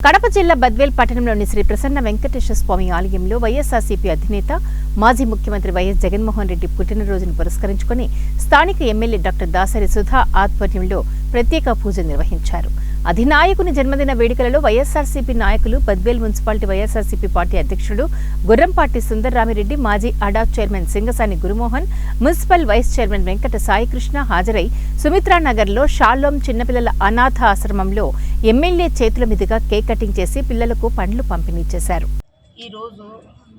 కడప జిల్లా బద్వేల్ పట్టణంలోని శ్రీ ప్రసన్న వెంకటేశ్వర స్వామి ఆలయంలో వైఎస్ఆర్సీపీ అధినేత మాజీ ముఖ్యమంత్రి వైఎస్ జగన్మోహన్ రెడ్డి పుట్టినరోజును పురస్కరించుకుని స్థానిక ఎమ్మెల్యే డాక్టర్ దాసరి సుధా ఆధ్వర్యంలో ప్రత్యేక పూజలు నిర్వహించారు. అధినాయకుని జన్మదిన వేడుకలలో వైఎస్ఆర్సీపీ నాయకులు, బద్వేల్ మున్సిపాలిటీ వైఎస్ఆర్సీపీ పార్టీ అధ్యక్షుడు గుర్రంపాటి సుందర్రామిరెడ్డి, మాజీ అడా chairman Singasani Gurumohan, municipal vice chairman Venkata Saikrishna హాజరై సుమిత్రానగర్లో షాలోం చిన్నపిల్లల అనాథ ఆశ్రమంలో ఎమ్మెల్యే చేతుల మీదుగా కేక్ కటింగ్ చేసి పిల్లలకు పండ్లు పంపిణీ చేశారు. ఈరోజు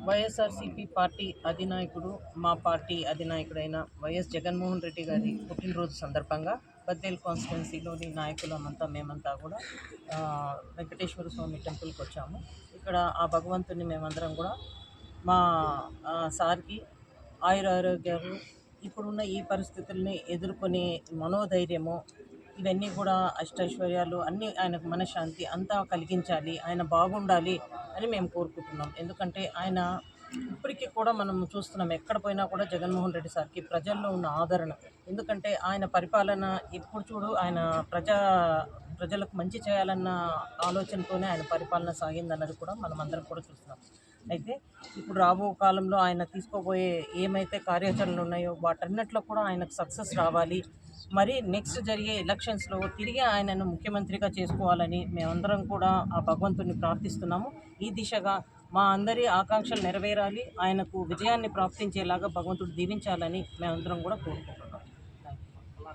వైఎస్ఆర్సీపీ పార్టీ అధినాయకుడు, మా పార్టీ అధినాయకుడైన వైఎస్ జగన్మోహన్ రెడ్డి గారి పుట్టినరోజు సందర్భంగా బద్వేల్ కాన్స్టిట్యున్సీలోని నాయకులమంతా మేమంతా కూడా వెంకటేశ్వర స్వామి టెంపుల్కి వచ్చాము. ఇక్కడ ఆ భగవంతుని మేమందరం కూడా మా సార్కి ఆయురారోగ్యాలు, ఇప్పుడున్న ఈ పరిస్థితుల్ని ఎదుర్కొనే మనోధైర్యము, ఇవన్నీ కూడా అష్టైశ్వర్యాలు అన్నీ ఆయనకు మనశ్శాంతి అంతా కలిగించాలి, ఆయన బాగుండాలి అని మేము కోరుకుంటున్నాం. ఎందుకంటే ఆయన ఇప్పటికీ కూడా మనం చూస్తున్నాం, ఎక్కడ పోయినా కూడా జగన్మోహన్ రెడ్డి సార్కి ప్రజల్లో ఉన్న ఆదరణ. ఎందుకంటే ఆయన పరిపాలన ఎప్పుడు చూడు ఆయన ప్రజలకు మంచి చేయాలన్న ఆలోచనతోనే ఆయన పరిపాలన సాగిందన్నది కూడా మనం అందరం కూడా చూస్తున్నాం. అయితే ఇప్పుడు రాబో కాలంలో ఆయన తీసుకోబోయే ఏమైతే కార్యాచరణలు ఉన్నాయో వాటన్నిటిలో కూడా ఆయనకు సక్సెస్ రావాలి. మరి నెక్స్ట్ జరిగే ఎలక్షన్స్లో తిరిగి ఆయనను ముఖ్యమంత్రిగా చేసుకోవాలని మేమందరం కూడా ఆ భగవంతుని ప్రార్థిస్తున్నాము. ఈ దిశగా మా అందరి ఆకాంక్షలు నెరవేరాలి, ఆయనకు విజయాన్ని ప్రాప్తించేలాగా భగవంతుడు దీవించాలని మేమందరం కూడా కోరుకుంటున్నాం.